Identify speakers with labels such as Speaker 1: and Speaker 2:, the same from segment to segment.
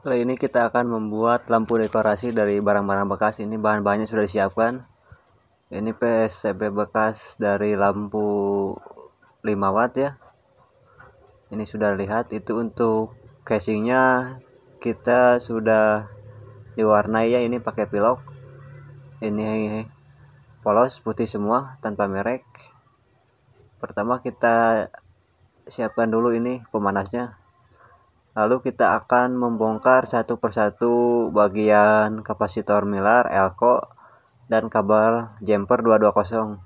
Speaker 1: Kali ini kita akan membuat lampu dekorasi dari barang-barang bekas. Ini bahan-bahannya sudah disiapkan. Ini PCB bekas dari lampu 5 watt ya. Ini sudah lihat, itu untuk casingnya kita sudah diwarnai ya, ini pakai pilok. Ini polos putih semua tanpa merek. Pertama kita siapkan dulu ini pemanasnya. Lalu kita akan membongkar satu persatu bagian kapasitor Miller, elko, dan kabel jumper 220.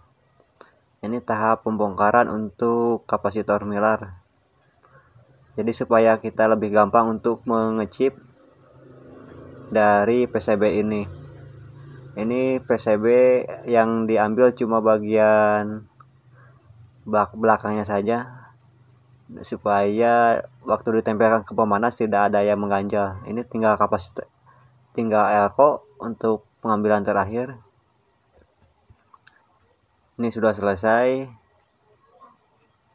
Speaker 1: Ini tahap pembongkaran untuk kapasitor Miller. Jadi supaya kita lebih gampang untuk mengecip dari PCB ini. Ini PCB yang diambil cuma bagian belakangnya saja, supaya waktu ditempelkan ke pemanas tidak ada yang mengganjal. Ini tinggal elko untuk pengambilan terakhir. Ini sudah selesai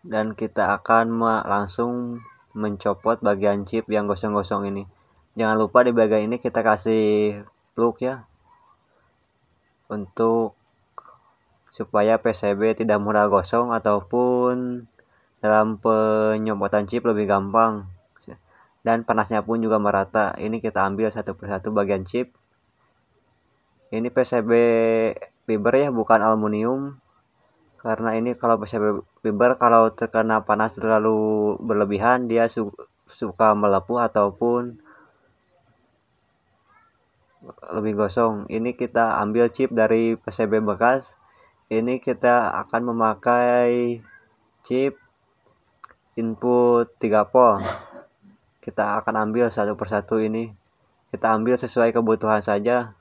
Speaker 1: dan kita akan langsung mencopot bagian chip yang gosong-gosong ini. Jangan lupa di bagian ini kita kasih plug ya, untuk supaya PCB tidak mudah gosong ataupun dalam penyopotan chip lebih gampang, dan panasnya pun juga merata. Ini kita ambil satu persatu bagian chip. Ini PCB fiber ya, bukan aluminium, karena ini kalau PCB fiber kalau terkena panas terlalu berlebihan dia suka melepuh ataupun lebih gosong. Ini kita ambil chip dari PCB bekas. Ini kita akan memakai chip input 3 volt. Kita akan ambil satu persatu ini. Kita ambil sesuai kebutuhan saja.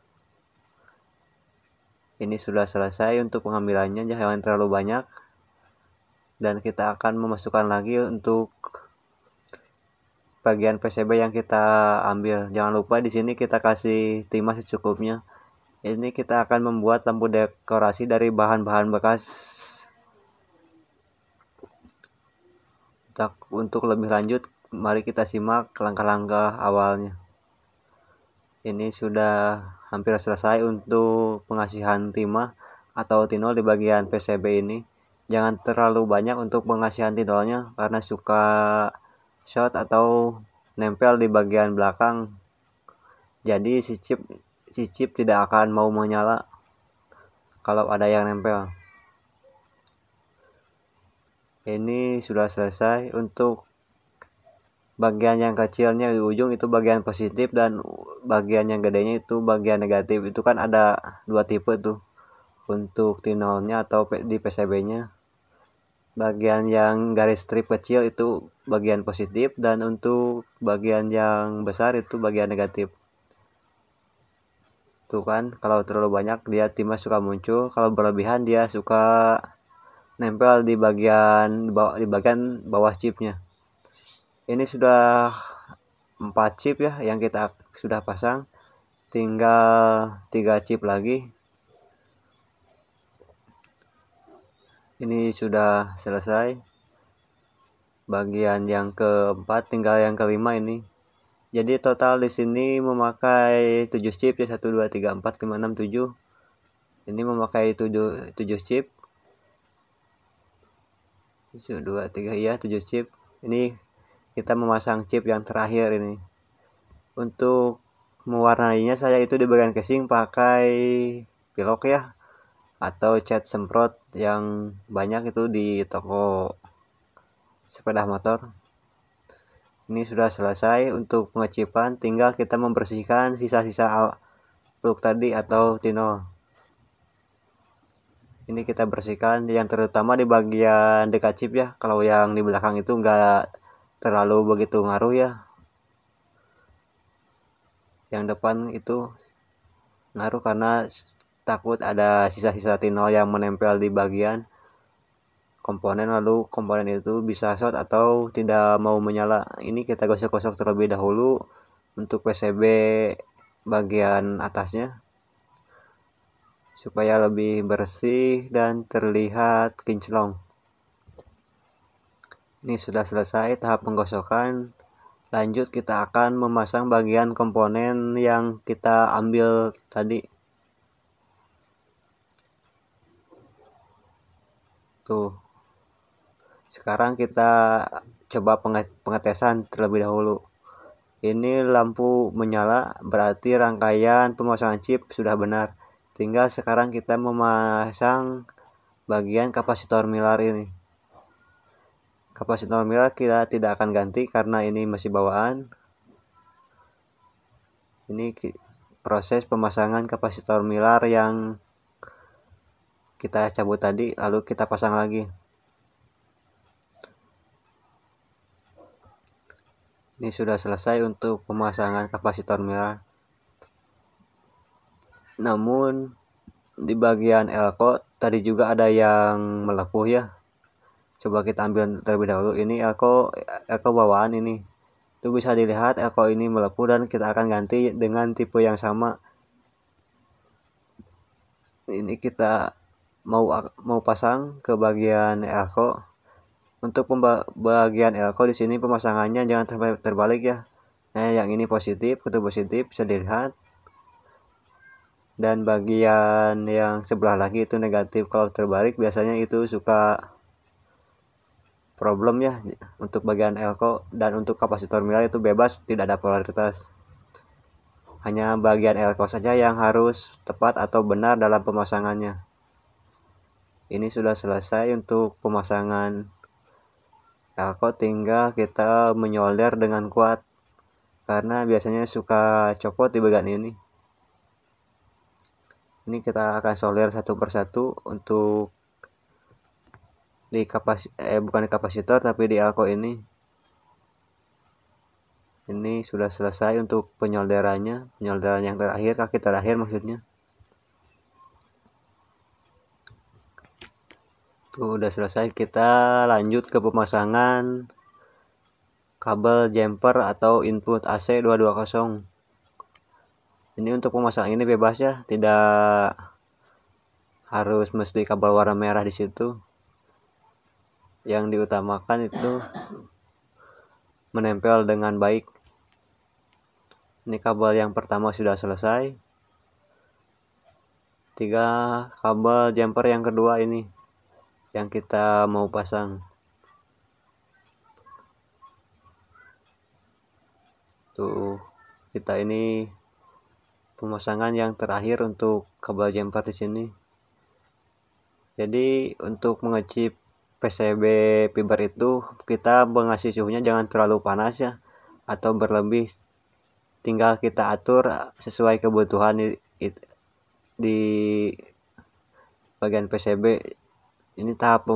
Speaker 1: Ini sudah selesai untuk pengambilannya, jangan terlalu banyak. Dan kita akan memasukkan lagi untuk bagian PCB yang kita ambil. Jangan lupa di sini kita kasih timah secukupnya. Ini kita akan membuat lampu dekorasi dari bahan-bahan bekas. Untuk lebih lanjut, mari kita simak langkah-langkah awalnya. Ini sudah hampir selesai untuk pengasihan timah atau tinol di bagian PCB ini. Jangan terlalu banyak untuk pengasihan tinolnya karena suka short atau nempel di bagian belakang. Jadi si chip tidak akan mau menyala kalau ada yang nempel. Ini sudah selesai. Untuk bagian yang kecilnya di ujung itu bagian positif, dan bagian yang gedenya itu bagian negatif. Itu kan ada dua tipe tuh untuk tinolnya atau di PCB-nya. Bagian yang garis strip kecil itu bagian positif, dan untuk bagian yang besar itu bagian negatif. Tuh kan, kalau terlalu banyak dia timah suka muncul, kalau berlebihan dia suka nempel di bagian bawah chipnya. Ini sudah 4 chip ya yang kita sudah pasang, tinggal 3 chip lagi. Ini sudah selesai. Bagian yang keempat, tinggal yang kelima ini. Jadi total di sini memakai 7 chip ya, 1 2 3 4 5 6 7. Ini memakai 7 chip. 1 2 3 ya, 7 chip. Ini kita memasang chip yang terakhir ini. Untuk mewarnainya saya itu di bagian casing pakai pilok ya, atau cat semprot yang banyak itu di toko sepeda motor. Ini sudah selesai untuk pengecipan, tinggal kita membersihkan sisa-sisa plug tadi atau tinol. Ini kita bersihkan yang terutama di bagian dekat chip ya, kalau yang di belakang itu enggak terlalu begitu ngaruh ya. Yang depan itu ngaruh karena takut ada sisa-sisa tinol yang menempel di bagian komponen, lalu komponen itu bisa short atau tidak mau menyala. Ini kita gosok-gosok terlebih dahulu untuk PCB bagian atasnya supaya lebih bersih dan terlihat kinclong. Ini sudah selesai tahap penggosokan. Lanjut kita akan memasang bagian komponen yang kita ambil tadi. Tuh. Sekarang kita coba pengetesan terlebih dahulu. Ini lampu menyala, berarti rangkaian pemasangan chip sudah benar. Tinggal sekarang kita memasang bagian kapasitor Miller ini. Kapasitor Miller kita tidak akan ganti karena ini masih bawaan. Ini proses pemasangan kapasitor Miller yang kita cabut tadi, lalu kita pasang lagi. Ini sudah selesai untuk pemasangan kapasitor Miller. Namun di bagian elko tadi juga ada yang melepuh ya. Coba kita ambil terlebih dahulu. Ini elko bawaan ini. Itu bisa dilihat elko ini melepuh dan kita akan ganti dengan tipe yang sama. Ini kita mau pasang ke bagian elko. Untuk bagian elko di sini pemasangannya jangan terbalik ya. Nah, yang ini positif, kutub positif bisa dilihat. Dan bagian yang sebelah lagi itu negatif. Kalau terbalik biasanya itu suka problem ya. Untuk bagian elko dan untuk kapasitor Miller itu bebas, tidak ada polaritas. Hanya bagian elko saja yang harus tepat atau benar dalam pemasangannya. Ini sudah selesai untuk pemasangan elko, tinggal kita menyolder dengan kuat karena biasanya suka copot di bagian ini. Ini kita akan solder satu persatu untuk di bukan di kapasitor tapi di elko ini. Ini sudah selesai untuk penyolderan yang terakhir, kaki terakhir maksudnya. Tuh udah selesai, kita lanjut ke pemasangan kabel jumper atau input AC 220. Ini untuk pemasangan ini bebas ya, tidak harus mesti kabel warna merah di situ. Yang diutamakan itu menempel dengan baik. Ini kabel yang pertama sudah selesai. 3 kabel jumper yang kedua ini yang kita mau pasang. Tuh, kita ini pemasangan yang terakhir untuk kabel jumper di sini. Jadi untuk mengecip PCB fiber itu kita mengasih suhunya jangan terlalu panas ya atau berlebih. Tinggal kita atur sesuai kebutuhan di bagian PCB. Ini tahap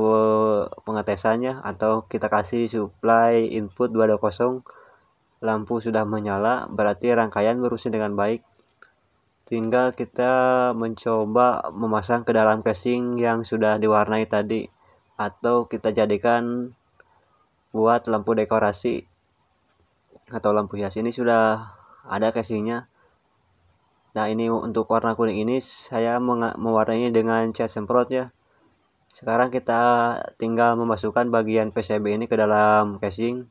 Speaker 1: pengetesannya, atau kita kasih supply input 220, lampu sudah menyala, berarti rangkaian berusaha dengan baik. Tinggal kita mencoba memasang ke dalam casing yang sudah diwarnai tadi, atau kita jadikan buat lampu dekorasi atau lampu hias. Ini sudah ada casingnya. Nah, ini untuk warna kuning ini saya mewarnainya dengan cat semprot ya. Sekarang kita tinggal memasukkan bagian PCB ini ke dalam casing.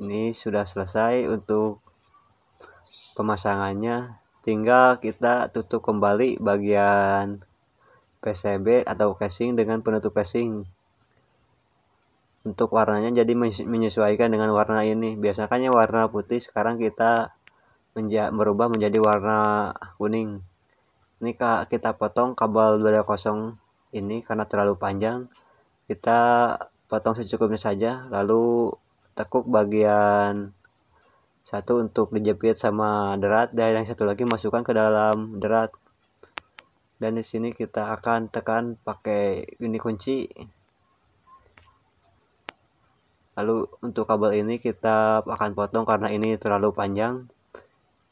Speaker 1: Ini sudah selesai untuk pemasangannya. Tinggal kita tutup kembali bagian PCB atau casing dengan penutup casing. Untuk warnanya jadi menyesuaikan dengan warna ini. Biasanya warna putih, sekarang kita merubah menjadi warna kuning. Ini kita potong kabel 220 ini karena terlalu panjang. Kita potong secukupnya saja, lalu tekuk bagian satu untuk dijepit sama derat, dan yang satu lagi masukkan ke dalam derat. Dan di sini kita akan tekan pakai ini kunci. Lalu untuk kabel ini kita akan potong karena ini terlalu panjang.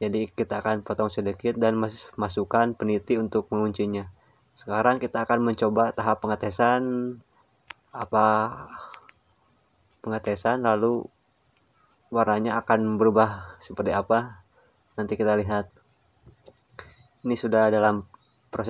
Speaker 1: Jadi kita akan potong sedikit dan masukkan peniti untuk menguncinya. Sekarang kita akan mencoba tahap pengetesan, lalu warnanya akan berubah seperti apa. Nanti kita lihat. Ini sudah dalam proses